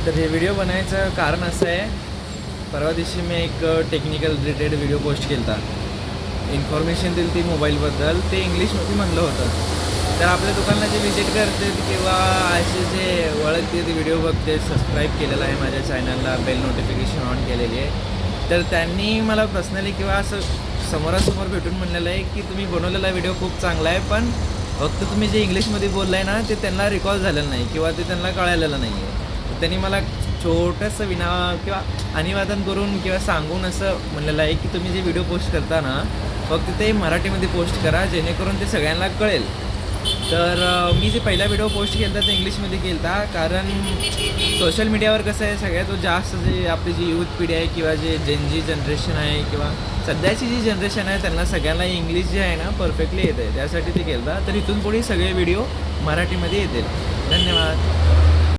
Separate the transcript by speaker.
Speaker 1: तर हे व्हिडिओ बनायचं कारण असं आहे, परवा दिवशी मी एक टेक्निकल रिलेटेड व्हिडिओ पोस्ट केला होता. इन्फॉर्मेशन दिली ती मोबाईलबद्दल, ते इंग्लिशमध्ये म्हणलं होतं. तर आपल्या दुकानाला जे व्हिजिट करतात किंवा असे जे ओळखते ते व्हिडिओ बघते, सबस्क्राईब केलेला आहे माझ्या चॅनलला, बेल नोटिफिकेशन ऑन केलेली आहे, तर त्यांनी मला पर्सनली किंवा असं समोरासमोर भेटून म्हणलेलं आहे की तुम्ही बनवलेला व्हिडिओ खूप चांगला आहे, पण फक्त तुम्ही जे इंग्लिशमध्ये बोलला आहे ना ते त्यांना रिकॉल झालेलं नाही किंवा ते त्यांना कळालेलं नाही आहे. त्यांनी मला छोटंसं किंवा अभिवादन करून किंवा सांगून असं म्हणलेलं आहे की तुम्ही जे व्हिडिओ पोस्ट करता ना फक्त ते मराठीमध्ये पोस्ट करा, जेणेकरून ते सगळ्यांना कळेल. तर मी जे पहिला व्हिडिओ पोस्ट केला होता ते इंग्लिशमध्ये केला होता, कारण सोशल मीडियावर कसं आहे सगळ्यात जास्त जे आपली जी यूथ पिढी आहे किंवा जे जेनजी जनरेशन आहे किंवा सध्याची जी जनरेशन आहे त्यांना सगळ्यांना इंग्लिश जे आहे ना परफेक्टली येतं आहे, त्यासाठी ते केलं होतं. तर इथून पुढे सगळे व्हिडिओ मराठीमध्ये येतील. धन्यवाद.